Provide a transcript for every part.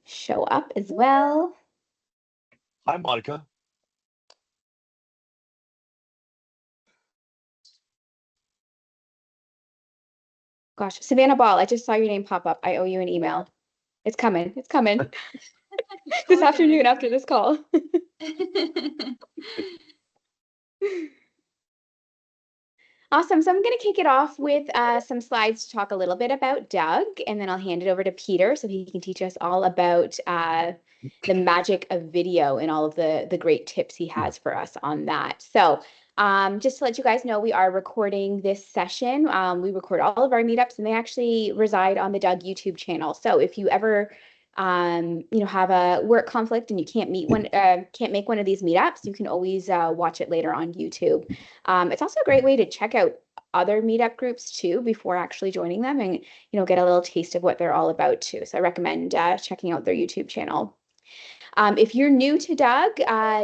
show up as well. Hi, Monica. Gosh, Savannah Ball, I just saw your name pop up. I owe you an email. It's coming. It's coming. This afternoon after this call. Awesome. So I'm going to kick it off with some slides to talk a little bit about Doug, and then I'll hand it over to Peter so he can teach us all about the magic of video and all of the great tips he has for us on that. So just to let you guys know, we are recording this session. We record all of our meetups, and they actually reside on the Doug YouTube channel. So if you ever have a work conflict and you can't make one of these meetups, you can always watch it later on YouTube. It's also a great way to check out other meetup groups too before actually joining them, and get a little taste of what they're all about too. So I recommend checking out their YouTube channel. If you're new to Doug,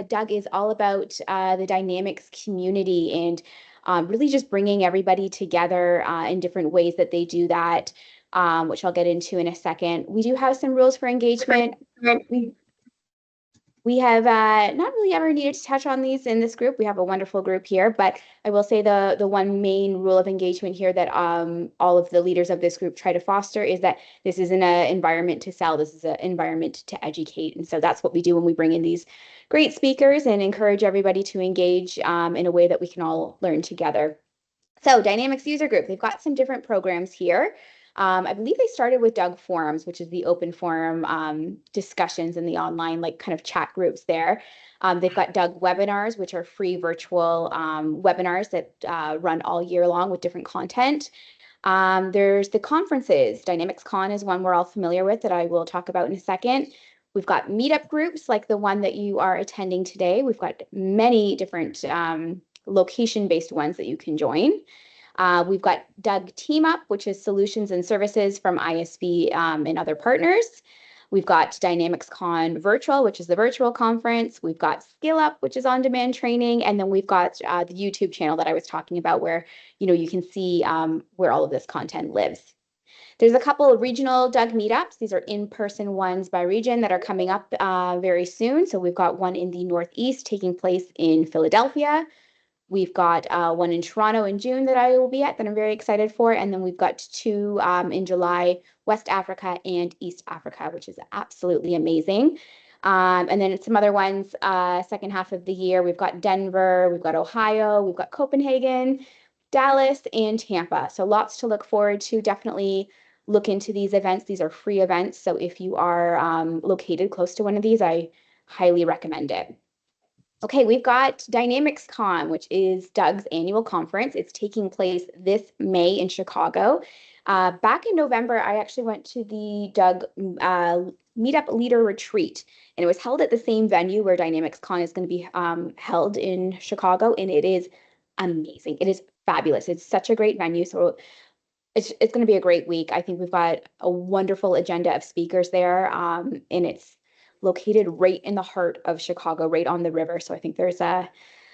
Doug is all about the Dynamics community and really just bringing everybody together in different ways that they do that, which I'll get into in a second. We do have some rules for engagement. We have not really ever needed to touch on these in this group. We have a wonderful group here, but I will say the one main rule of engagement here that all of the leaders of this group try to foster is that this isn't an environment to sell. This is an environment to educate. And so that's what we do when we bring in these great speakers and encourage everybody to engage in a way that we can all learn together. So Dynamics User Group, they've got some different programs here. I believe they started with Doug Forums, which is the open forum discussions in the online kind of chat groups there. They've got Doug Webinars, which are free virtual webinars that run all year long with different content. There's the conferences. DynamicsCon is one we're all familiar with that I will talk about in a second. We've got meetup groups like the one that you are attending today. We've got many different location-based ones that you can join. We've got Doug Team Up, which is solutions and services from ISV and other partners. We've got DynamicsCon Virtual, which is the virtual conference. We've got Skill Up, which is on-demand training. And then we've got the YouTube channel that I was talking about where, you can see where all of this content lives. There's a couple of regional Doug meetups. These are in-person ones by region that are coming up very soon. So we've got one in the Northeast taking place in Philadelphia. We've got one in Toronto in June that I will be at that I'm very excited for. And then we've got two in July, West Africa and East Africa, which is absolutely amazing. And then some other ones, second half of the year, we've got Denver, we've got Ohio, we've got Copenhagen, Dallas, and Tampa. So lots to look forward to. Definitely look into these events. These are free events. So if you are located close to one of these, I highly recommend it. Okay, we've got DynamicsCon, which is Doug's annual conference. It's taking place this May in Chicago. Back in November, I actually went to the Doug Meetup Leader Retreat, and it was held at the same venue where DynamicsCon is going to be held in Chicago, and it is amazing. It is fabulous. It's such a great venue, so it's going to be a great week. I think we've got a wonderful agenda of speakers there, and it's located right in the heart of Chicago, right on the river. So I think there's a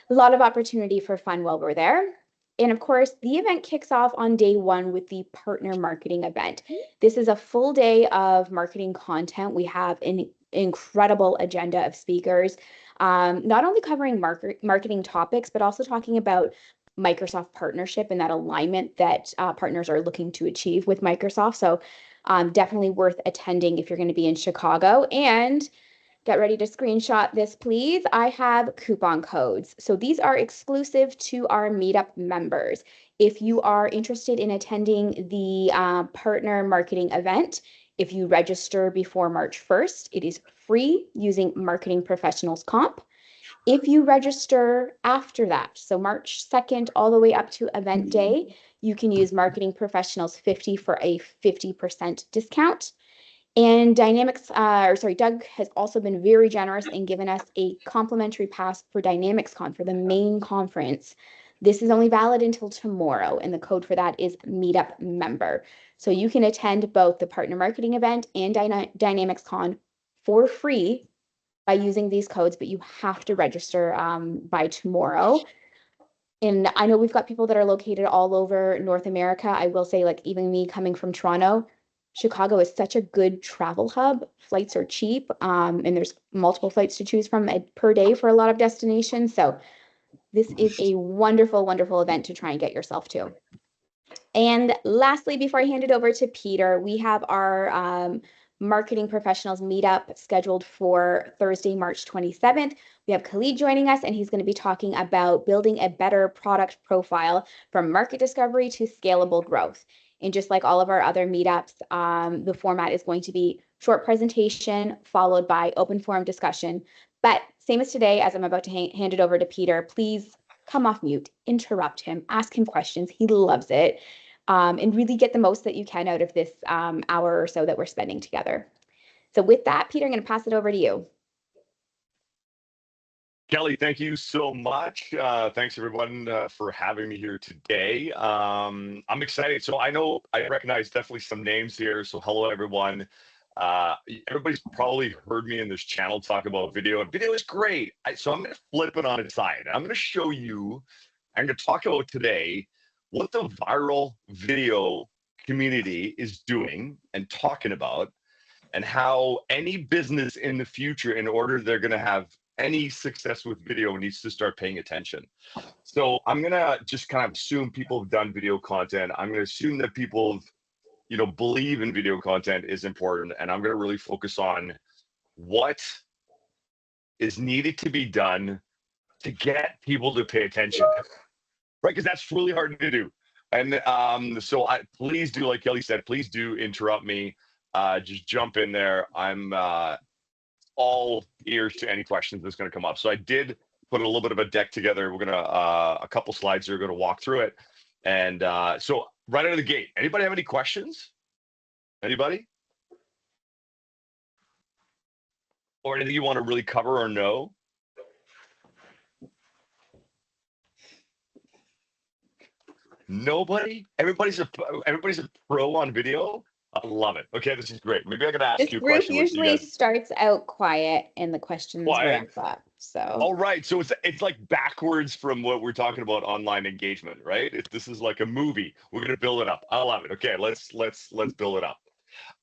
lot of opportunity for fun while we're there. And of course, the event kicks off on day one with the partner marketing event. This is a full day of marketing content. We have an incredible agenda of speakers, not only covering marketing topics, but also talking about Microsoft partnership and that alignment that partners are looking to achieve with Microsoft. So definitely worth attending if you're going to be in Chicago. And get ready to screenshot this, please. I have coupon codes. So these are exclusive to our Meetup members. If you are interested in attending the partner marketing event, if you register before March 1st, it is free using Marketing Professionals Comp. If you register after that, so March 2nd all the way up to event day, you can use Marketing Professionals 50 for a 50% discount. And Doug has also been very generous and given us a complimentary pass for DynamicsCon for the main conference. This is only valid until tomorrow, and the code for that is Meetup Member. So you can attend both the partner marketing event and DynamicsCon for free by using these codes, but you have to register by tomorrow. And I know we've got people that are located all over North America. I will say, even me coming from Toronto, Chicago is such a good travel hub. Flights are cheap, and there's multiple flights to choose from per day for a lot of destinations. So this is a wonderful, wonderful event to try and get yourself to. And lastly, before I hand it over to Peter, we have our marketing professionals meetup scheduled for Thursday, March 27th. We have Khalid joining us, and he's going to be talking about building a better product profile from market discovery to scalable growth. And just like all of our other meetups, the format is going to be short presentation followed by open forum discussion. But same as today, as I'm about to hand it over to Peter, please come off mute, interrupt him, ask him questions. He loves it. And really get the most that you can out of this hour or so that we're spending together. So with that, Peter, I'm going to pass it over to you. Kelly, thank you so much. Thanks everyone for having me here today. I'm excited. So I know I recognize definitely some names here. So hello everyone. Everybody's probably heard me in this channel talk about video, and video is great. So I'm going to flip it on its side. I'm going to show you, I'm going to talk about today what the viral video community is doing and talking about, and how any business in the future, in order they're going to have any success with video, needs to start paying attention. So I'm going to just kind of assume people have done video content. I'm going to assume that people, believe in video content is important. And I'm going to really focus on what is needed to be done to get people to pay attention, right? Because that's really hard to do. And so please do, like Kelly said, please do interrupt me. Just jump in there. I'm all ears to any questions that's going to come up. So I did put a little bit of a deck together. We're going to, a couple slides here, going to walk through it. And so right out of the gate, anybody have any questions? Anybody? Or anything you want to really cover or know? Nobody? Everybody's a pro on video? I love it. Okay, this is great. Maybe I could ask This you a group question. usually starts out quiet and the questions Quiet. ramp up. So All right, so it's like backwards from what we're talking about online engagement, right? This is like a movie. We're gonna build it up. I love it. Okay, let's build it up.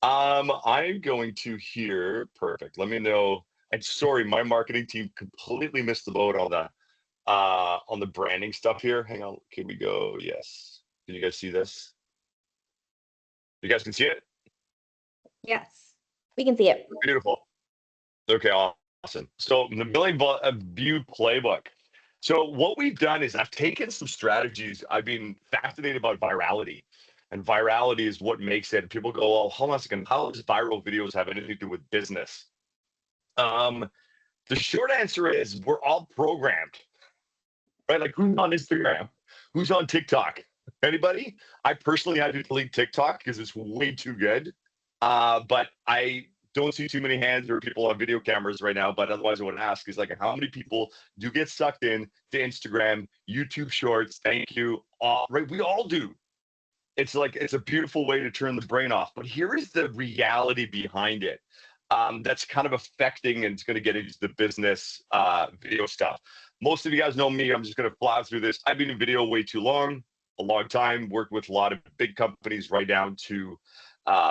I'm going to here. Perfect. Let me know. And sorry, my marketing team completely missed the boat on the branding stuff here. Hang on. Can we go? Yes. Can you guys see this? You guys can see it? yes, we can see it. Beautiful. Okay, awesome. So the million view playbook. So what we've done is I've taken some strategies. I've been fascinated about virality, and virality is what makes it. People go, "Oh, hold on a second. How does viral videos have anything to do with business?" The short answer is we're all programmed, right? Like who's on Instagram? Who's on TikTok? Anybody? I personally had to delete TikTok because it's way too good. But I don't see too many hands or people on video cameras right now. But otherwise, I would ask is like, how many people do get sucked in to Instagram, YouTube Shorts? Thank you. Right, we all do. It's like it's a beautiful way to turn the brain off. But here is the reality behind it. That's kind of affecting, and it's going to get into the business video stuff. Most of you guys know me. I'm just going to fly through this. I've been in video way too long, a long time, worked with a lot of big companies right down to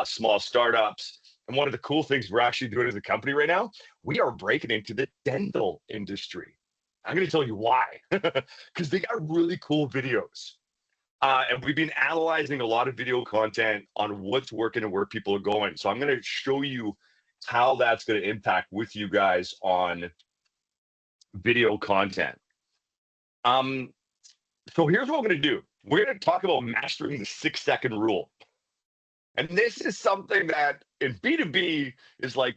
small startups. And one of the cool things we're actually doing as a company right now, we are breaking into the dental industry. I'm going to tell you why, because they got really cool videos. And we've been analyzing a lot of video content on what's working and where people are going. So I'm going to show you how that's going to impact with you guys on video content. So here's what we're going to do. We're going to talk about mastering the 6-second rule. And this is something that in B2B is like,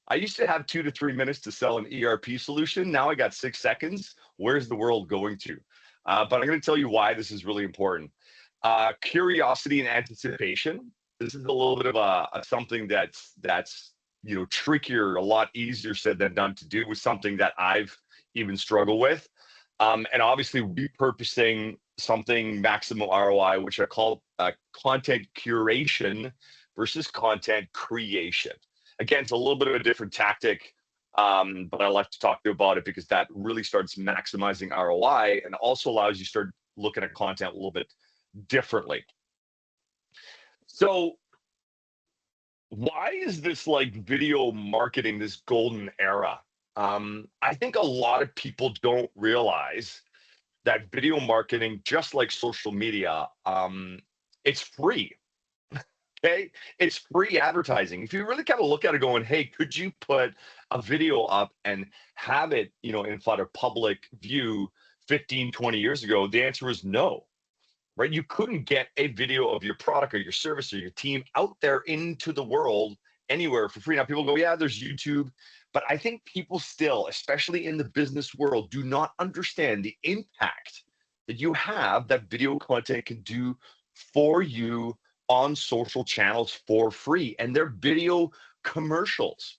I used to have 2 to 3 minutes to sell an ERP solution. Now I got 6 seconds. Where's the world going to? But I'm going to tell you why this is really important. Curiosity and anticipation. This is a little bit of a something that's trickier, a lot easier said than done to do with something that I've even struggled with. And obviously repurposing something maximum ROI, which I call content curation versus content creation. Again, it's a little bit of a different tactic, but I like to talk to you about it because that really starts maximizing ROI and also allows you to start looking at content a little bit differently. So why is this like video marketing this golden era? I think a lot of people don't realize that video marketing, just like social media, it's free. Okay, it's free advertising. If you really kind of look at it, going, "Hey, could you put a video up and have it, in front of public view 15, 20 years ago?" The answer is no, right? You couldn't get a video of your product or your service or your team out there into the world anywhere for free. Now, people go, "Yeah, there's YouTube." But I think people still, especially in the business world, do not understand the impact that you have that video content can do for you on social channels for free. And they're video commercials,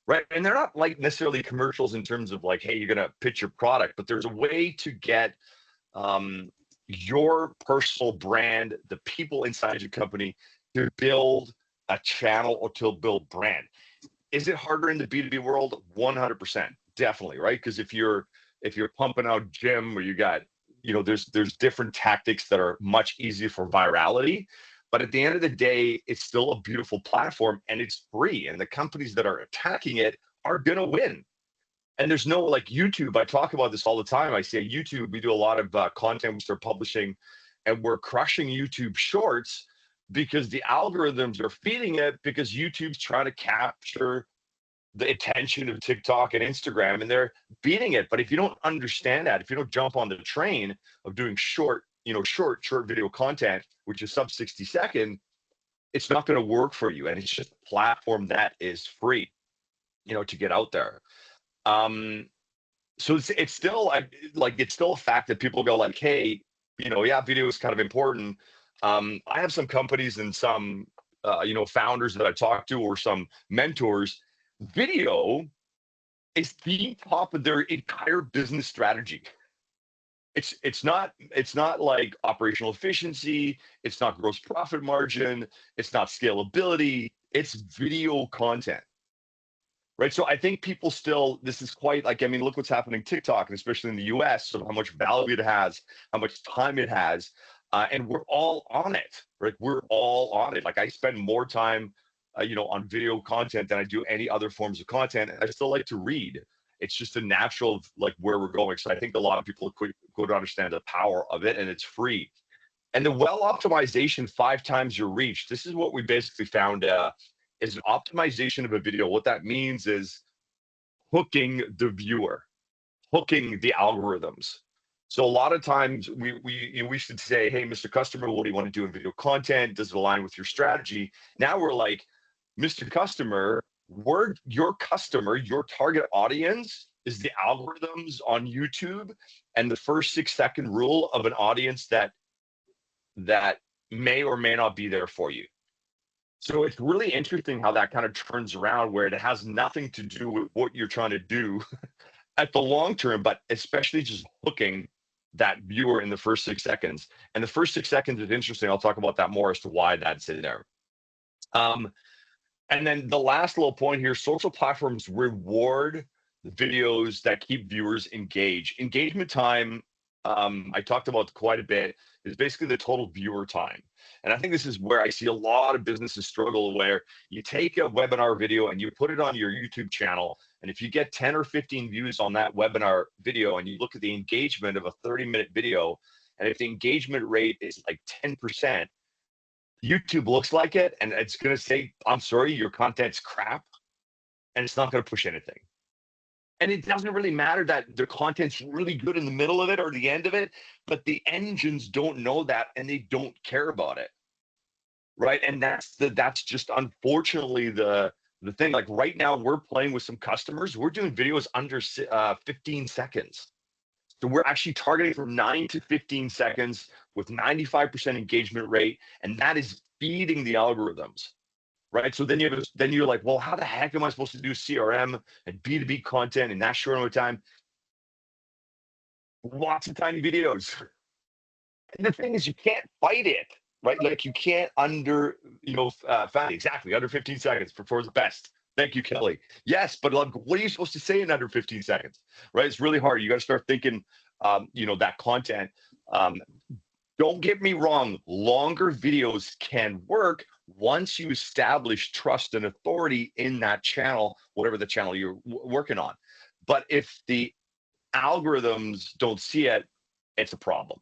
right? And they're not like necessarily commercials in terms of like, hey, you're going to pitch your product, but there's a way to get um, your personal brand, the people inside your company, to build a channel or to build brand. Is it harder in the B2B world? 100%, definitely, right? Because if you're pumping out gym, or you got, there's different tactics that are much easier for virality. But at the end of the day, it's still a beautiful platform and it's free. And the companies that are attacking it are gonna win. And there's no like YouTube. I talk about this all the time. I say YouTube, we do a lot of content we start publishing, and we're crushing YouTube Shorts because the algorithms are feeding it, because YouTube's trying to capture the attention of TikTok and Instagram, and they're beating it. But if you don't understand that, if you don't jump on the train of doing short video content, which is sub 60 second, it's not going to work for you. And it's just a platform that is free, to get out there. So it's still like it's still a fact that people go like, hey, yeah, video is kind of important. I have some companies and some founders that I talk to, or some mentors. Video is the top of their entire business strategy. It's not like operational efficiency, it's not gross profit margin, it's not scalability, it's video content. Right. So I think people still, this is quite like, I mean, look what's happening TikTok, and especially in the US, of how much value it has, how much time it has. And we're all on it, right? We're all on it. Like I spend more time, on video content than I do any other forms of content. And I still like to read. It's just a natural of like where we're going. So I think a lot of people go to understand the power of it, and it's free. And the well optimization 5 times your reach. This is what we basically found is an optimization of a video. What that means is hooking the viewer, hooking the algorithms. So a lot of times we should say, hey, Mr. Customer, what do you want to do in video content? Does it align with your strategy? Now we're like, Mr. Customer, your customer, your target audience is the algorithms on YouTube, and the first 6 second rule of an audience that may or may not be there for you. So it's really interesting how that kind of turns around, where it has nothing to do with what you're trying to do at the long term, but especially just hooking that viewer in the first 6 seconds. And the first 6 seconds is interesting. I'll talk about that more as to why that's in there. And then the last little point here, social platforms reward the videos that keep viewers engaged. Engagement time, I talked about quite a bit, is basically the total viewer time. And I think this is where I see a lot of businesses struggle, where you take a webinar video and you put it on your YouTube channel. And if you get 10 or 15 views on that webinar video, and you look at the engagement of a 30-minute video, and if the engagement rate is like 10%, YouTube looks like it, and it's going to say, I'm sorry, your content's crap, and it's not going to push anything. And it doesn't really matter that the content's really good in the middle of it or the end of it, but the engines don't know that, and they don't care about it. Right. And that's just unfortunately the thing. Like right now, we're playing with some customers. We're doing videos under 15 seconds. So we're actually targeting from 9 to 15 seconds with 95% engagement rate, and that is feeding the algorithms. Right. So then you're like, well, how the heck am I supposed to do CRM and B2B content in that short amount of time? Lots of tiny videos. And the thing is, you can't fight it, right? Like you can't find exactly under 15 seconds for the best. Thank you, Kelly. Yes, but like, what are you supposed to say in under 15 seconds, right? It's really hard. You got to start thinking, that content. Don't get me wrong, longer videos can work once you establish trust and authority in that channel, whatever the channel you're working on. But if the algorithms don't see it, it's a problem.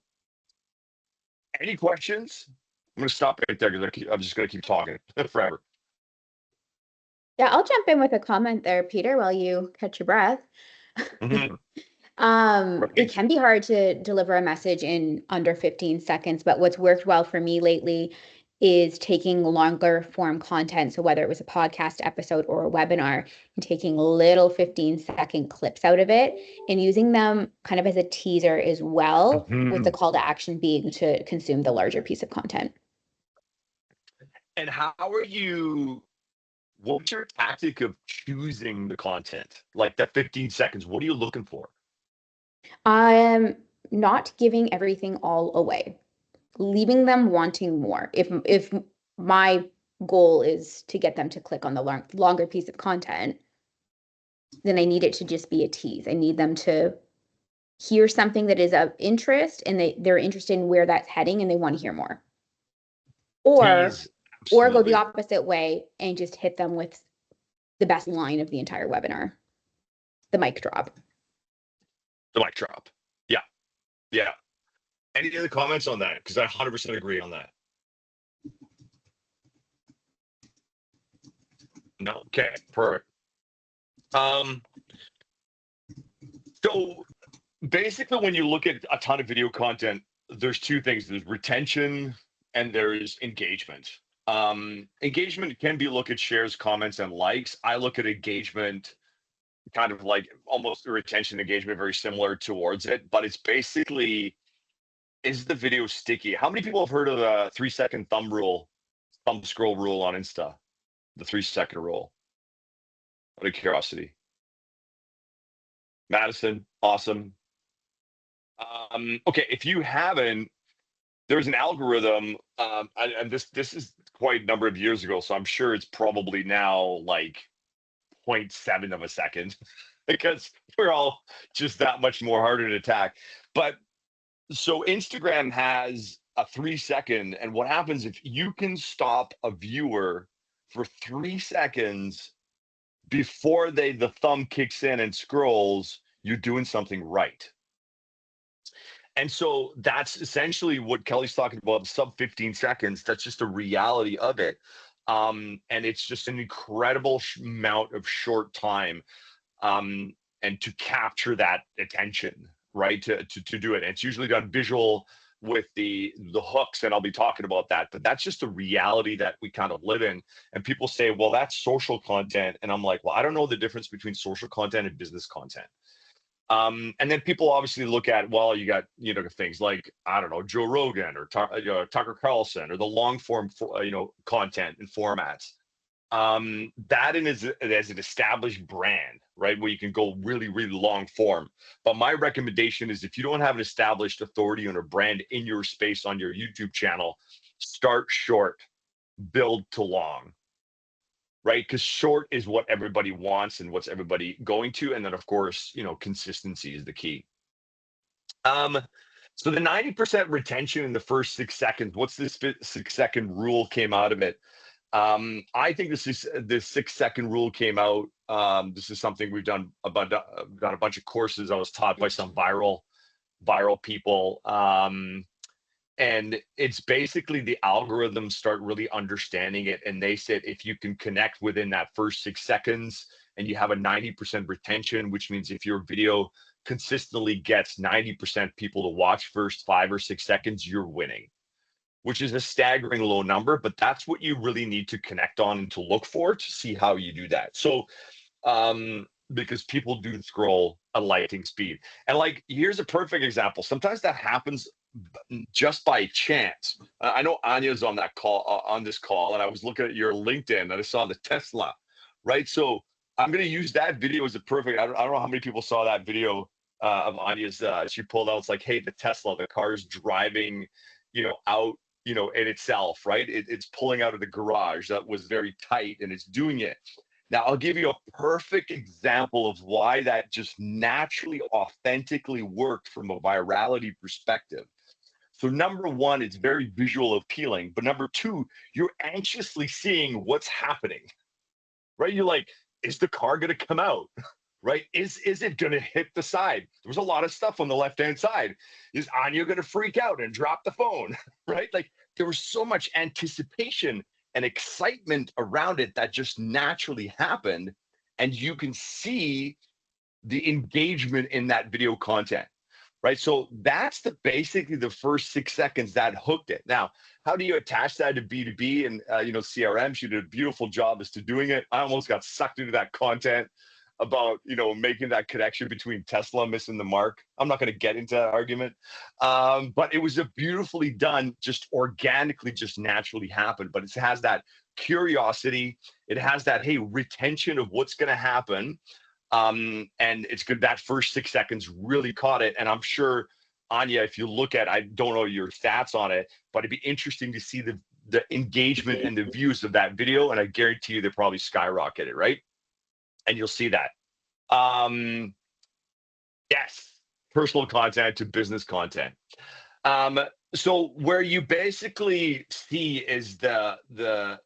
Any questions? I'm going to stop right there because I'm just going to keep talking forever. Yeah, I'll jump in with a comment there, Peter, while you catch your breath. Mm-hmm. It Right. can be hard to deliver a message in under 15 seconds, but what's worked well for me lately is taking longer form content. So whether it was a podcast episode or a webinar, and taking little 15-second clips out of it and using them kind of as a teaser as well, with the Mm-hmm. call to action being to consume the larger piece of content. And how are you? What's your tactic of choosing the content? Like that 15 seconds, what are you looking for? I am not giving everything all away, leaving them wanting more. If my goal is to get them to click on the longer piece of content, then I need it to just be a tease. I need them to hear something that is of interest and they're interested in where that's heading and they want to hear more. Or Tease, go the absolutely. opposite way and just hit them with the best line of the entire webinar, the mic drop. The mic drop. Yeah. Yeah. Any other comments on that? Because I 100% agree on that. No. Okay. Perfect. Um, so basically, when you look at a ton of video content, there's two things: there's retention and there's engagement. Engagement can be look at shares, comments, and likes. I look at engagement kind of like almost retention engagement, very similar towards it, but it's basically, is the video sticky? How many people have heard of the 3-second thumb scroll rule on Insta? The 3-second rule. Out of curiosity. Madison, awesome. Okay, if you haven't, there's an algorithm, and this is quite a number of years ago, so I'm sure it's probably now like 0.7 of a second because we're all just that much more harder to attack. But so Instagram has a 3-second, and what happens if you can stop a viewer for 3 seconds before the thumb kicks in and scrolls, you're doing something right. And so that's essentially what Kelly's talking about, sub 15 seconds. That's just a reality of it. And it's just an incredible amount of short time, and to capture that attention, right? To do it. And it's usually done visual with the hooks, and I'll be talking about that. But that's just a reality that we kind of live in. And people say, well, that's social content. And I'm like, well, I don't know the difference between social content and business content. And then people obviously look at, well, you got, things like, I don't know, Joe Rogan or Tucker Carlson or the long form, content and formats. That is as an established brand, right? Where you can go really, really long form. But my recommendation is if you don't have an established authority and a brand in your space on your YouTube channel, start short, build to long, right? Because short is what everybody wants and what's everybody going to. And then of course, consistency is the key. So the 90% retention in the first 6 seconds, what's this 6-second rule came out of it? I think this 6-second rule came out. This is something we've done done a bunch of courses. I was taught by some viral people. And it's basically the algorithms start really understanding it. And they said, if you can connect within that first 6 seconds and you have a 90% retention, which means if your video consistently gets 90% people to watch first 5 or 6 seconds, you're winning, which is a staggering low number, but that's what you really need to connect on and to look for to see how you do that. So, because people do scroll at lightning speed. And like, here's a perfect example. Sometimes that happens just by chance. I know Anya's on that call, on this call, and I was looking at your LinkedIn and I saw the Tesla, right? So I'm going to use that video as a perfect. I don't know how many people saw that video of Anya's. She pulled out. It's like, hey, the Tesla, the car's driving, out, in itself, right? It's pulling out of the garage that was very tight, and it's doing it. Now, I'll give you a perfect example of why that just naturally, authentically worked from a virality perspective. So number one, it's very visual appealing. But number two, you're anxiously seeing what's happening, right? You're like, is the car going to come out? Right? Is it going to hit the side? There was a lot of stuff on the left-hand side. Is Anya going to freak out and drop the phone? Right? Like there was so much anticipation and excitement around it that just naturally happened. And you can see the engagement in that video content, right? So that's basically the first 6 seconds that hooked it. Now, how do you attach that to B2B and CRM? She did a beautiful job as to doing it. I almost got sucked into that content about making that connection between Tesla missing the mark. I'm not going to get into that argument, but it was a beautifully done, just organically, just naturally happened. But it has that curiosity. It has that retention of what's going to happen. And it's good that first 6 seconds really caught it. And I'm sure, Anya, if you look at, I don't know your stats on it, but it'd be interesting to see the engagement and the views of that video. And I guarantee you they probably skyrocketed, right? And you'll see that. Yes, personal content to business content. So where you basically see is the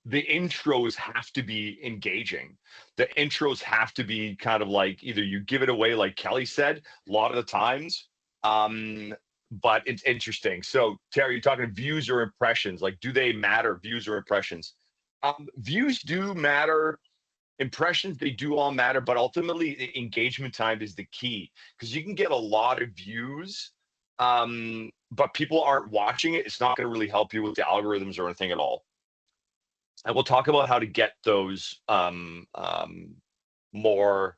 intros have to be engaging. The intros have to be kind of like either you give it away, like Kelly said, a lot of the times. But it's interesting. So Terry, you're talking views or impressions. Like, do they matter, views or impressions? Views do matter. Impressions, they do all matter, but ultimately the engagement time is the key, because you can get a lot of views, but people aren't watching it. It's not going to really help you with the algorithms or anything at all. And we'll talk about how to get those more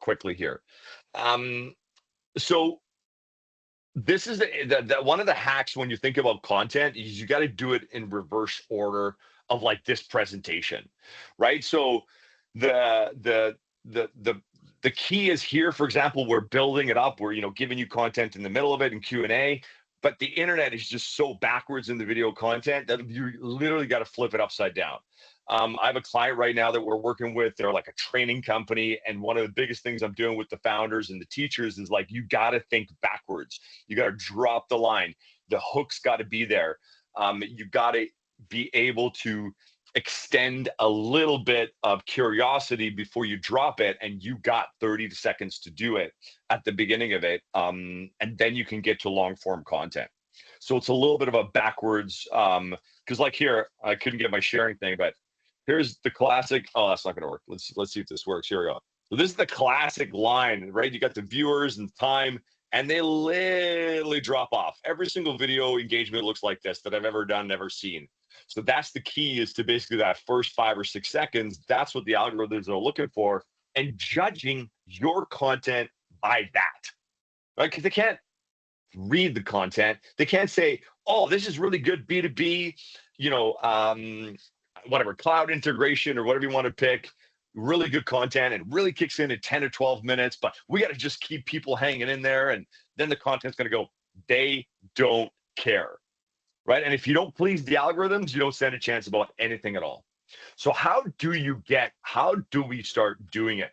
quickly here. So this is the one of the hacks when you think about content is you got to do it in reverse order of like this presentation, right? So the key is here. For example, we're building it up. We're giving you content in the middle of it and Q&A. But the internet is just so backwards in the video content that you literally got to flip it upside down. I have a client right now that we're working with. They're like a training company. And one of the biggest things I'm doing with the founders and the teachers is like, you got to think backwards. You got to drop the line. The hook's got to be there. You got to be able to extend a little bit of curiosity before you drop it, and you got 30 seconds to do it at the beginning of it, and then you can get to long form content. So it's a little bit of a backwards, because like here, I couldn't get my sharing thing, but here's the classic. Oh, that's not going to work. Let's see if this works. Here we go. So this is the classic line, right? You got the viewers and time, and they literally drop off. Every single video engagement looks like this that I've ever done, never seen. So that's the key, is to basically that first 5 or 6 seconds. That's what the algorithms are looking for, and judging your content by that, right? Because they can't read the content. They can't say, oh, this is really good B2B, whatever, cloud integration or whatever you want to pick. Really good content and really kicks in 10 or 12 minutes, but we got to just keep people hanging in there. And then the content's going to go. They don't care, right? And if you don't please the algorithms, you don't stand a chance about anything at all. So how do we start doing it?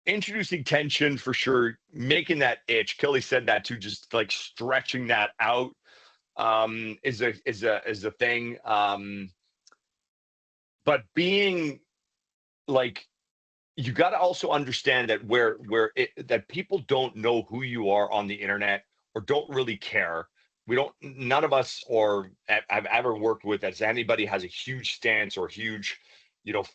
Introducing tension for sure, making that itch. Kelly said that too, just like stretching that out is a thing. But being like, you got to also understand that that people don't know who you are on the internet or don't really care. None of us, or I've ever worked with as anybody, has a huge stance or huge,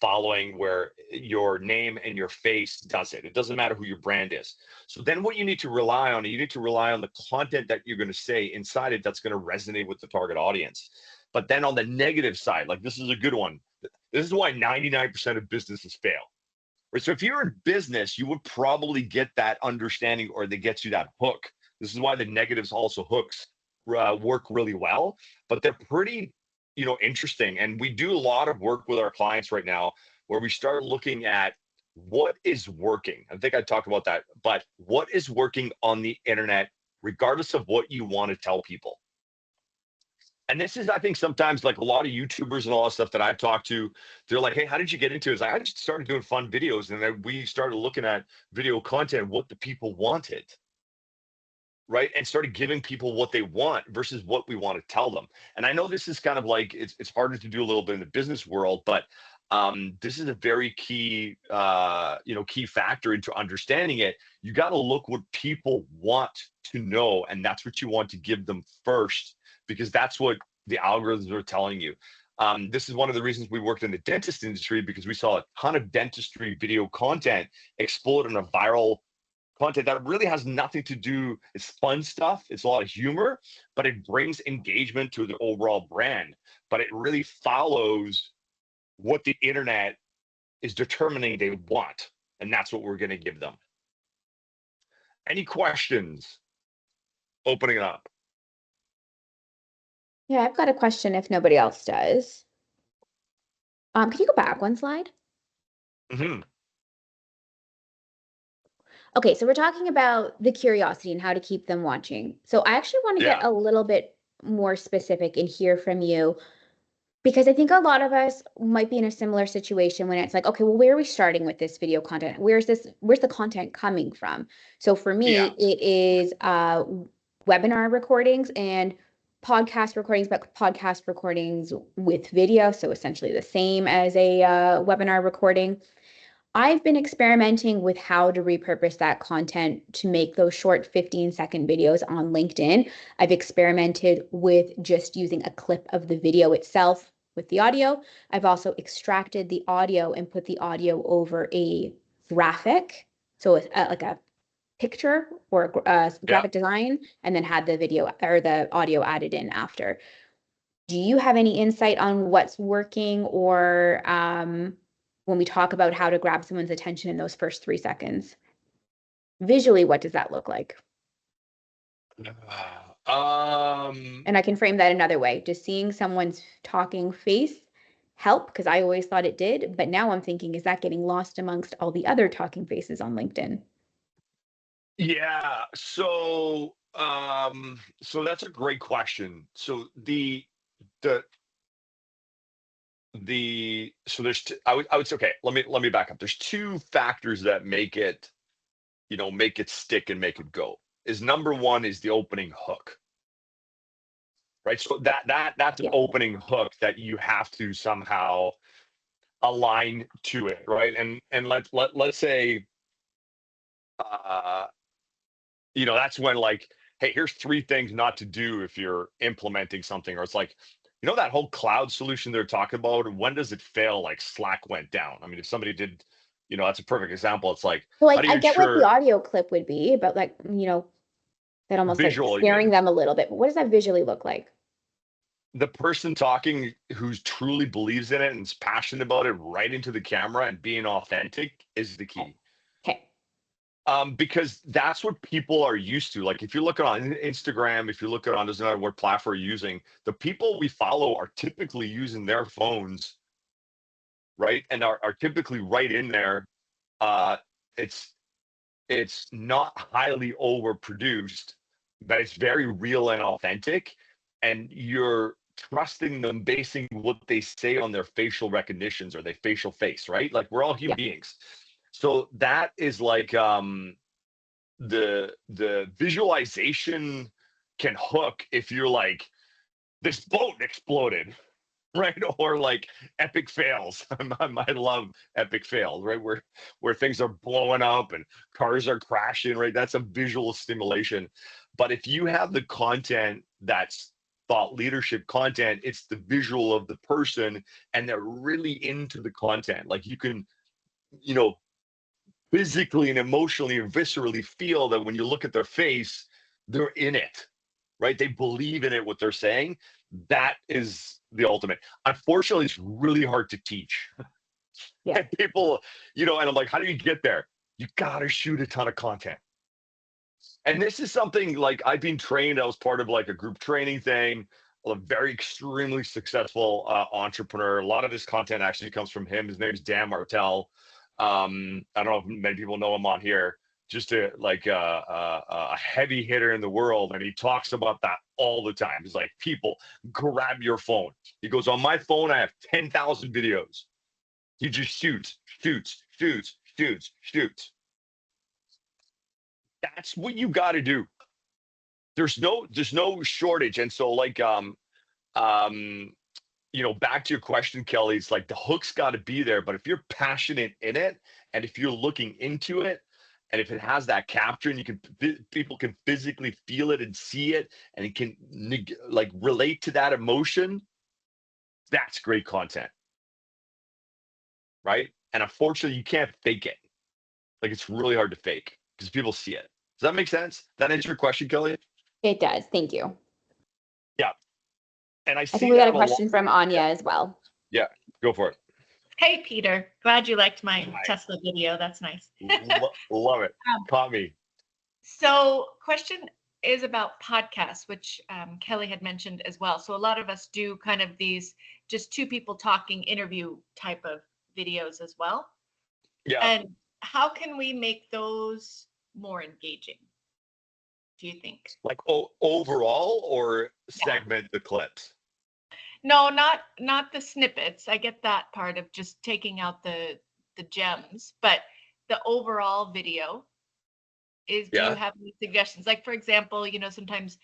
following where your name and your face does it. It doesn't matter who your brand is. So then what you need to rely on the content that you're going to say inside it that's going to resonate with the target audience. But then on the negative side, like this is a good one. This is why 99% of businesses fail. Right? So if you're in business, you would probably get that understanding, or that gets you that hook. This is why the negatives also hooks work really well, but they're pretty, interesting. And we do a lot of work with our clients right now where we start looking at what is working. I think I talked about that, but what is working on the internet, regardless of what you want to tell people. And this is, I think, sometimes like a lot of YouTubers and all that stuff that I've talked to, they're like, hey, how did you get into it? I just started doing fun videos, and then we started looking at video content, what the people wanted. right? And started giving people what they want versus what we want to tell them. And I know this is kind of like it's harder to do a little bit in the business world, but this is a very key key factor into understanding it. You got to look what people want to know, and that's what you want to give them first, because that's what the algorithms are telling you. This is one of the reasons we worked in the dentist industry, because we saw a ton of dentistry video content explode in a viral content that really has nothing to do. It's fun stuff. It's a lot of humor, but it brings engagement to the overall brand. But it really follows what the internet is determining they want. And that's what we're going to give them. Any questions? Opening it up. Yeah, I've got a question if nobody else does. Can you go back one slide? Mm-hmm. Okay, so we're talking about the curiosity and how to keep them watching. So I actually want to get Yeah. a little bit more specific and hear from you, because I think a lot of us might be in a similar situation when it's like, okay, well, where are we starting with this video content? Where's the content coming from? So for Yeah. me, it is webinar recordings and podcast recordings, but podcast recordings with video. So essentially the same as a webinar recording. I've been experimenting with how to repurpose that content to make those short 15-second videos on LinkedIn. I've experimented with just using a clip of the video itself with the audio. I've also extracted the audio and put the audio over a graphic, so like a picture or a Yeah. graphic design, and then had the video or the audio added in after. Do you have any insight on what's working, or when we talk about how to grab someone's attention in those first 3 seconds? Visually, what does that look like? Um, And I can frame that another way. Does seeing someone's talking face help? Because I always thought it did, but now I'm thinking, is that getting lost amongst all the other talking faces on LinkedIn? yeah. So that's a great question. So the so I would say, okay, let me back up. There's two factors that make it stick and make it go. Is number one is the opening hook, right? So that's an Yeah. opening hook that you have to somehow align to it, right? And let's say uh that's when, like, hey, here's three things not to do if you're implementing something. Or it's like, that whole cloud solution they're talking about, when does it fail? Like Slack went down. I mean, if somebody did, that's a perfect example. It's like, So how do you I get what the ensure audio clip would be, but like, that almost like visual, you scaring mean? them a little bit. But what does that visually look like? The person talking who's truly believes in it and is passionate about it right into the camera and being authentic is the Okay. key. Okay. Because that's what people are used to. Like if you look on Instagram, if you look on, doesn't matter what platform you're using, the people we follow are typically using their phones, right? And are typically right in there. Uh, it's it's not highly overproduced, but it's very real and authentic. And you're trusting them basing what they say on their facial recognitions or their facial face, right? Like we're all human Yeah. beings. So that is like the visualization can hook if you're like, this boat exploded, right? Or like epic fails. I love epic fails, right? Where things are blowing up and cars are crashing, right? That's a visual stimulation. But if you have the content that's thought leadership content, it's the visual of the person and they're really into the content. Like you can, you know, physically and emotionally and viscerally feel that when you look at their face, they're in it, right? They believe in it, what they're saying. That is the ultimate. Unfortunately, it's really hard to teach. Yeah. And people, and I'm like, how do you get there? You got to shoot a ton of content. And this is something like I've been trained. I was part of like a group training thing. A very extremely successful entrepreneur. A lot of this content actually comes from him. His name is Dan Martell. I don't know if many people know him on here. Just a heavy hitter in the world, and he talks about that all the time. He's like, people, grab your phone. He goes, on my phone, I have 10,000 videos. You just shoot. That's what you got to do. there's no shortage. And so like um back to your question, Kelly, it's like the hook's got to be there. But if you're passionate in it, and if you're looking into it, and if it has that capture, and people can physically feel it and see it, and it can like relate to that emotion, that's great content, right? And unfortunately, you can't fake it. Like it's really hard to fake because people see it. Does that make sense? That answer your question, Kelly? It does. Thank you. Yeah. And I I think see we got that a a lot. question from Anya as well. Yeah, go for it. Hey, Peter. Glad you liked my Hi. Tesla video. That's nice. Love it. Caught me. So, question is about podcasts, which Kelly had mentioned as well. So, a lot of us do kind of these just two people talking interview type of videos as well. Yeah. And how can we make those more engaging, do you think? Like overall, or segment the clips? No, not the snippets. I get that part of just taking out the gems, but the overall video is, do you Yeah. have any suggestions? Like, for example, sometimes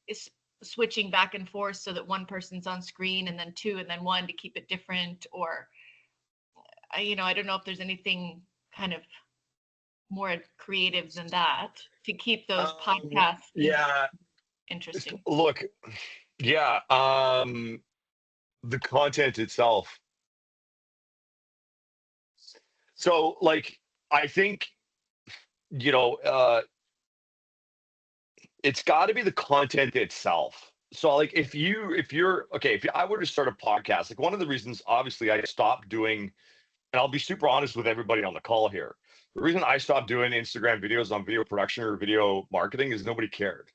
it's switching back and forth so that one person's on screen and then two and then one to keep it different, or I don't know if there's anything kind of more creative than that to keep those podcasts Yeah. interesting. Look, yeah. The content itself. So like I think, you know, uh it's got to be the content itself. So like if I were to start a podcast, like one of the reasons obviously I stopped doing, and I'll be super honest with everybody on the call here. The reason I stopped doing Instagram videos on video production or video marketing is nobody cared.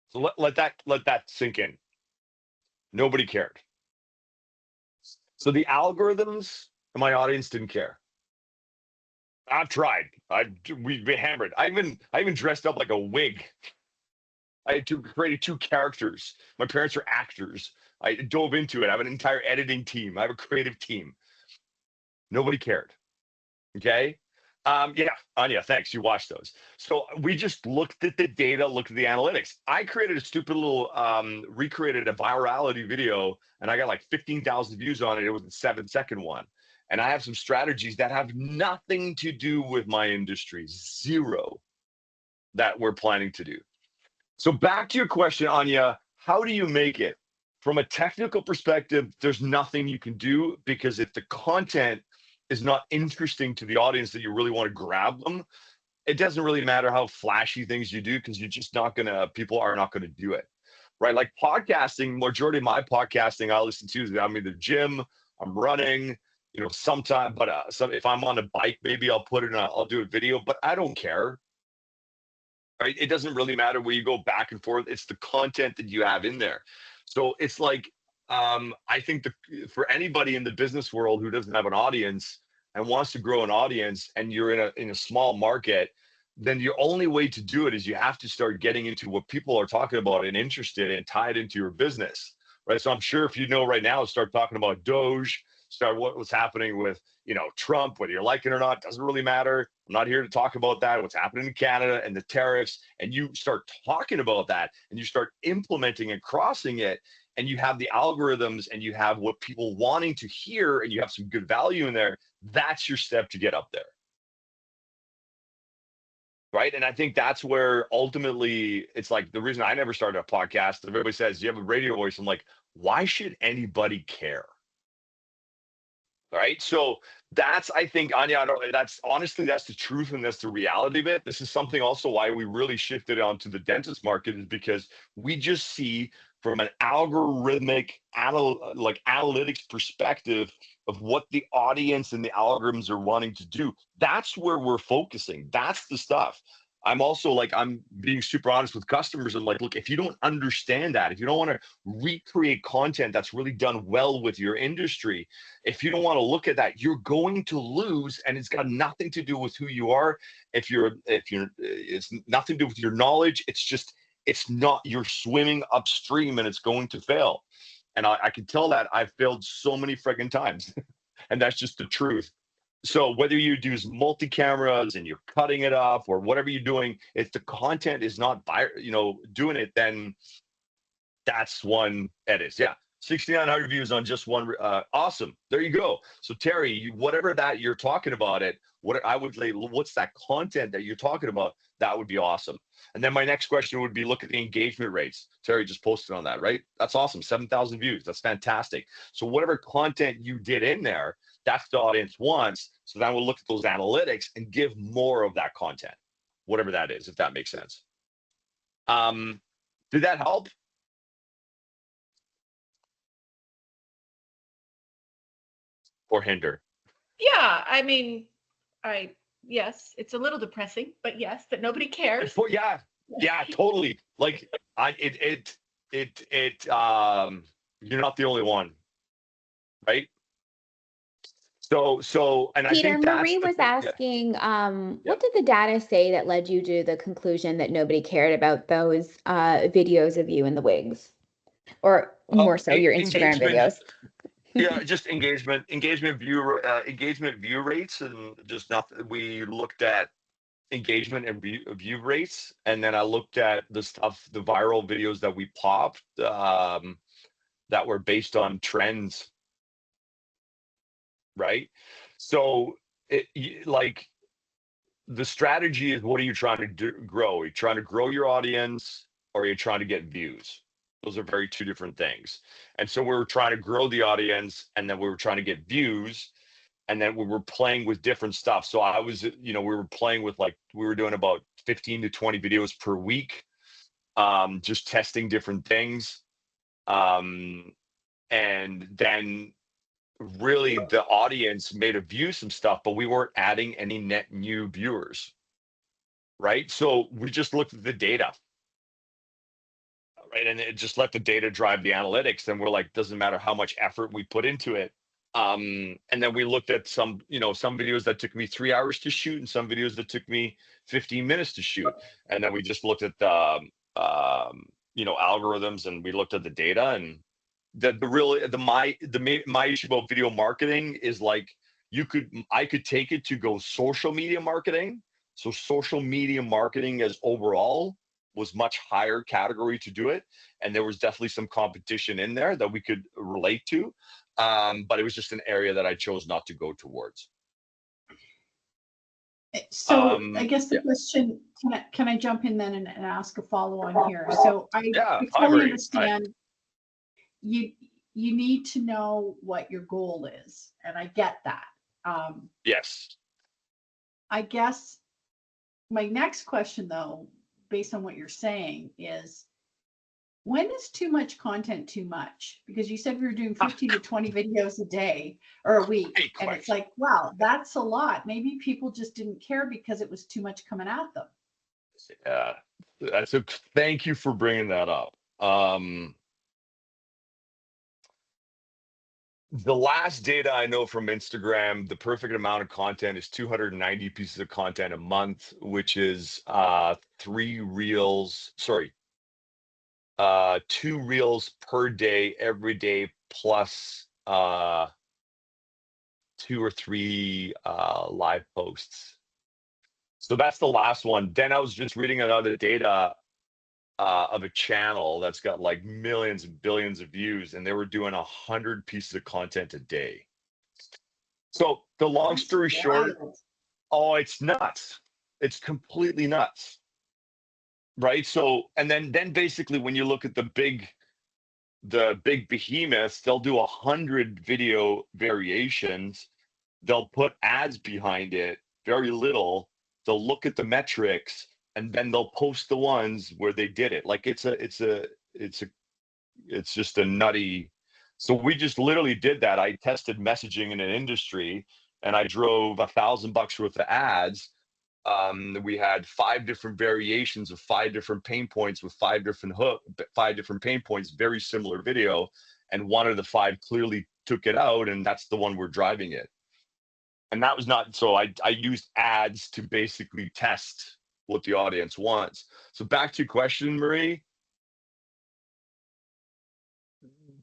So let that sink in. Nobody cared. So the algorithms and my audience didn't care. I've tried. We've been hammered. I even dressed up like a wig. Created two characters. My parents are actors. I dove into it. I have an entire editing team. I have a creative team. Nobody cared. Okay. Yeah, Anya, thanks. You watched those. So we just looked at the data, looked at the analytics. I created a stupid little recreated a virality video, and I got like 15,000 views on it. It was the 7-second one. And I have some strategies that have nothing to do with my industry, zero, that we're planning to do. So back to your question, Anya, how do you make it? From a technical perspective, there's nothing you can do, because if the content is not interesting to the audience that you really want to grab them, it doesn't really matter how flashy things you do, because people are not gonna do it. Right? Like podcasting, majority of my podcasting I listen to is I'm in the gym, I'm running, sometime, but if I'm on a bike, maybe I'll do a video, but I don't care. Right? It doesn't really matter where you go back and forth. It's the content that you have in there. So it's like, I think for anybody in the business world who doesn't have an audience and wants to grow an audience, and you're in a small market, then your only way to do it is you have to start getting into what people are talking about and interested in, and tie it into your business, right? So I'm sure if right now, start talking about Doge, start what's happening with Trump, whether you like it or not, doesn't really matter. I'm not here to talk about that. What's happening in Canada and the tariffs, and you start talking about that, and you start implementing and crossing it, and you have the algorithms, and you have what people wanting to hear, and you have some good value in there. That's your step to get up there. Right. And I think that's where ultimately it's like the reason I never started a podcast. Everybody says you have a radio voice. I'm like, why should anybody care? Right. So I think, Anya, that's the truth, and that's the reality of it. This is something also why we really shifted onto the dentist market, is because we just see from an algorithmic analytics perspective of what the audience and the algorithms are wanting to do. That's where we're focusing. That's the stuff. I'm being super honest with customers. I'm like, look, if you don't understand that, if you don't want to recreate content that's really done well with your industry, if you don't want to look at that, you're going to lose, and it's got nothing to do with who you are. It's nothing to do with your knowledge. It's not, you're swimming upstream, and it's going to fail. And I can tell that I've failed so many freaking times, and that's just the truth. So whether you use multi-cameras and you're cutting it up or whatever you're doing, if the content is not doing it, then that's one edit. Yeah. 6,900 views on just one. Awesome. There you go. So Terry, whatever that you're talking about it, what I would say, what's that content that you're talking about? That would be awesome. And then my next question would be, look at the engagement rates. Terry just posted on that, right? That's awesome. 7,000 views. That's fantastic. So whatever content you did in there, that's the audience wants. So then we'll look at those analytics and give more of that content, whatever that is, if that makes sense. Did that help? Or hinder? Yeah, I mean, yes, it's a little depressing, but yes, that nobody cares. Yeah, totally. Like you're not the only one, right? So, and I Peter, think that's Marie the was thing. asking, Yeah. what did the data say that led you to the conclusion that nobody cared about those videos of you in the wigs? Or more so, your Instagram Engagement. videos? Yeah, just engagement view rates, and just nothing. We looked at engagement and view rates, and then I looked at the viral videos that we popped that were based on trends, right? So like the strategy is, what are you trying to grow? Are you trying to grow your audience, or are you trying to get views? Those are very two different things. And so we were trying to grow the audience, and then we were trying to get views, and then we were playing with different stuff. So I was, we were playing with, like, we were doing about 15 to 20 videos per week, just testing different things. And then really the audience made a view some stuff, but we weren't adding any net new viewers, right? So we just looked at the data, right? And it just let the data drive the analytics. And we're like, doesn't matter how much effort we put into it. And then we looked at some videos that took me 3 hours to shoot, and some videos that took me 15 minutes to shoot. And then we just looked at the, algorithms, and we looked at the data. And my issue about video marketing is, like, I could take it to go social media marketing. So social media marketing as overall was much higher category to do it, and there was definitely some competition in there that we could relate to, but it was just an area that I chose not to go towards. So I guess the question, can I jump in then and ask a follow-on here? So I totally understand. You need to know what your goal is, and I get that. Yes. I guess my next question, though, based on what you're saying, is, when is too much content too much? Because you said we were doing 15 to 20 videos a day or a week, and it's like, wow, that's a lot. Maybe people just didn't care because it was too much coming at them. Yeah, thank you for bringing that up. The last data I know from Instagram, the perfect amount of content is 290 pieces of content a month, which is 2 reels per day, every day, plus 2 or 3 live posts. So that's the last one. Then I was just reading another data of a channel that's got like millions and billions of views, and they were doing 100 pieces of content a day. So the long story short, it's nuts. It's completely nuts. Right. So, and then basically when you look at the big behemoths, they'll do 100 video variations. They'll put ads behind it, very little. They'll look at the metrics, and then they'll post the ones where they did it. Like it's just a nutty. So we just literally did that. I tested messaging in an industry, and I drove $1,000 worth of ads. We had 5 different variations of 5 different pain points with 5 different pain points, very similar video. And one of the 5 clearly took it out, and that's the one we're driving it. And that was not, so I used ads to basically test what the audience wants. So back to your question, Marie,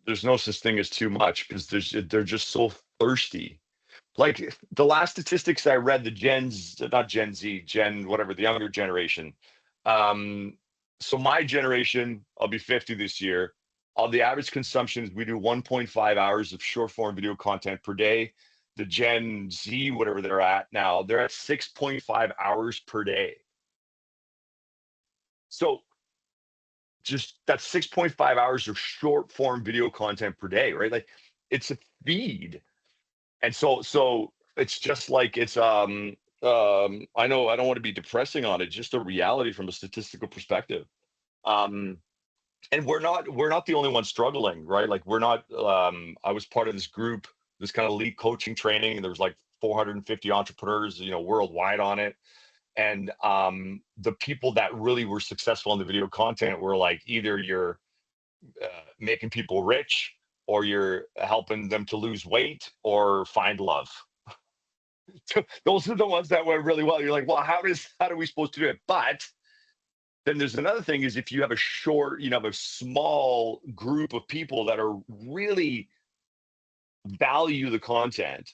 there's no such thing as too much, because they're just so thirsty. Like the last statistics I read, not Gen Z, whatever, the younger generation. So my generation, I'll be 50 this year. The average consumption is we do 1.5 hours of short form video content per day. The Gen Z, whatever they're at now, they're at 6.5 hours per day. So just that's 6.5 hours of short form video content per day, right? Like it's a feed. And so it's just like I know I don't want to be depressing on it, just a reality from a statistical perspective. And we're not the only ones struggling, right? Like we're not I was part of this group, this kind of elite coaching training, and there was like 450 entrepreneurs, worldwide on it. And the people that really were successful in the video content were like either you're making people rich, or you're helping them to lose weight or find love. Those are the ones that went really well. You're like, well, how are we supposed to do it? But then there's another thing is if you have a small group of people that are really value the content,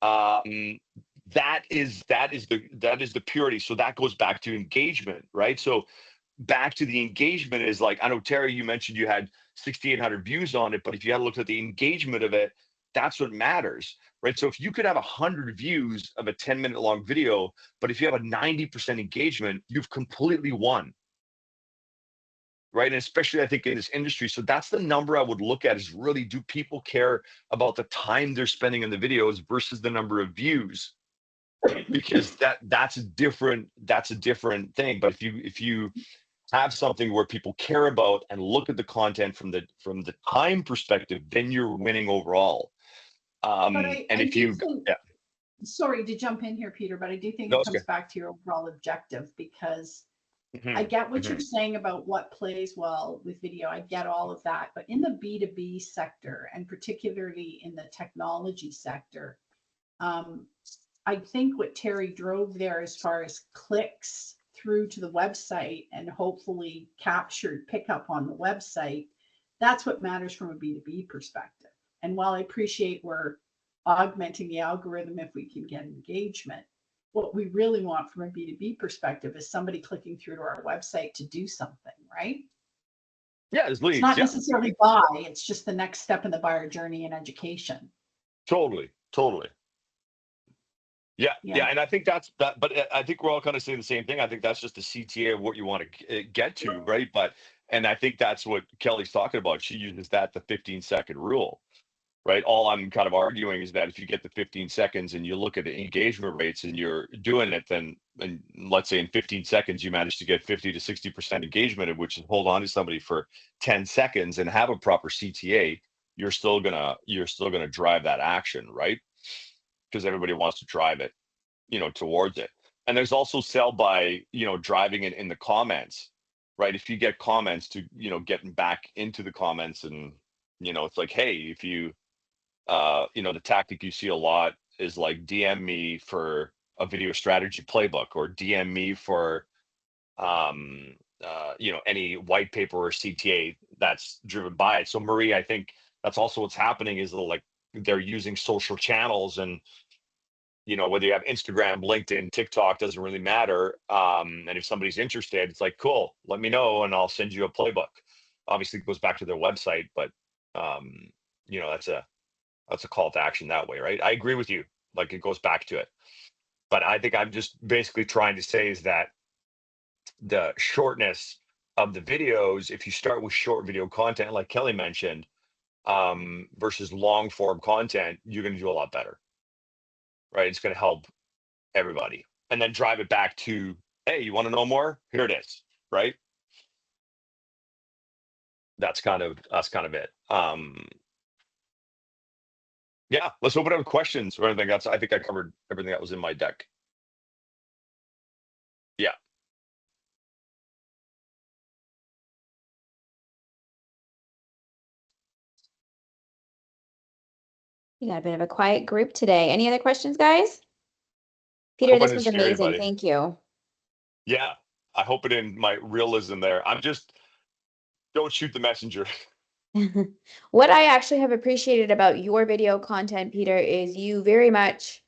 that is the purity. So that goes back to engagement, right? So back to the engagement is like, I know, Terry, you mentioned you had 6,800 views on it, but if you had looked at the engagement of it, that's what matters, right? So if you could have 100 views of a 10-minute long video, but if you have a 90% engagement, you've completely won, right? And especially I think in this industry. So that's the number I would look at, is really, do people care about the time they're spending in the videos versus the number of views? Because that's a different thing. But if you have something where people care about and look at the content from the time perspective, then you're winning overall. But And I if do you think, yeah, sorry to jump in here, Peter, but I do think no, it it's comes good. back to your overall objective, because I Mhm, get what you're mhm. saying about what plays well with video. I get all of that. But in the B2B sector, and particularly in the technology sector, I think what Terry drove there as far as clicks through to the website and hopefully captured pickup on the website, that's what matters from a B2B perspective. And while I appreciate we're augmenting the algorithm if we can get engagement, what we really want from a B2B perspective is somebody clicking through to our website to do something, right? Yeah, it's It's leads. not Yeah, necessarily buy, it's just the next step in the buyer journey and education. totally. Yeah, Yeah. and I think that's that. But I think we're all kind of saying the same thing. I think that's just the CTA of what you want to get to, right? And I think that's what Kelly's talking about. She uses that, the 15-second rule, right? All I'm kind of arguing is that if you get the 15 seconds and you look at the engagement rates and you're doing it, then, and let's say in 15 seconds you manage to get 50 to 60% engagement, which is hold on to somebody for 10 seconds and have a proper CTA, you're still gonna drive that action, right? Because everybody wants to drive it, towards it. And there's also sell by, driving it in the comments, right? If you get comments to, getting back into the comments, and, it's like, hey, if you, the tactic you see a lot is like DM me for a video strategy playbook, or DM me for, any white paper or CTA that's driven by it. So Marie, I think that's also what's happening is like they're using social channels, and whether you have Instagram, LinkedIn, TikTok, doesn't really matter. And if somebody's interested, it's like, cool, let me know and I'll send you a playbook. Obviously it goes back to their website, but that's a call to action that way, right? I agree with you. Like it goes back to it. But I think I'm just basically trying to say is that the shortness of the videos, if you start with short video content, like Kelly mentioned, versus long form content, you're going to do a lot better, right? It's going to help everybody, and then drive it back to, hey, you want to know more? Here it is, right? That's kind of it. Yeah, let's open up questions or anything. I think I covered everything that was in my deck. Yeah. We got a bit of a quiet group today. Any other questions, guys? Peter, Hope I this didn't was scare amazing. anybody. Thank you. Yeah, I hope it in my realism there. I'm just, don't shoot the messenger. What I actually have appreciated about your video content, Peter, is you very much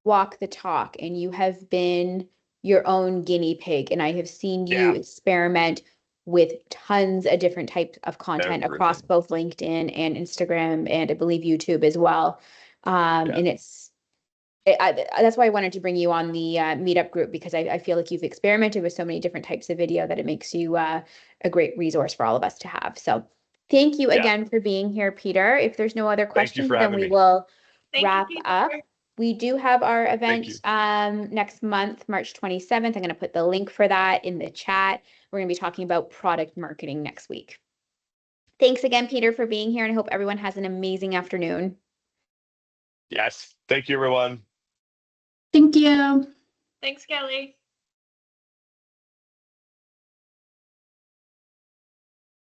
walk the talk and you have been your own guinea pig. And I have seen you Yeah. experiment with tons of different types of content across Everything. both LinkedIn and Instagram, and I believe YouTube as well. And that's why I wanted to bring you on the Meetup group, because I feel like you've experimented with so many different types of video that it makes you a great resource for all of us to have. So thank you Yeah. again for being here, Peter. If there's no other Thank you questions, for then having we me. will Thank you, wrap Peter. up. We do have our Thank you. event next month, March 27th. I'm going to put the link for that in the chat. We're going to be talking about product marketing next week. Thanks again, Peter, for being here, and I hope everyone has an amazing afternoon. Yes. Thank you, everyone. Thank you. Thanks, Kelly.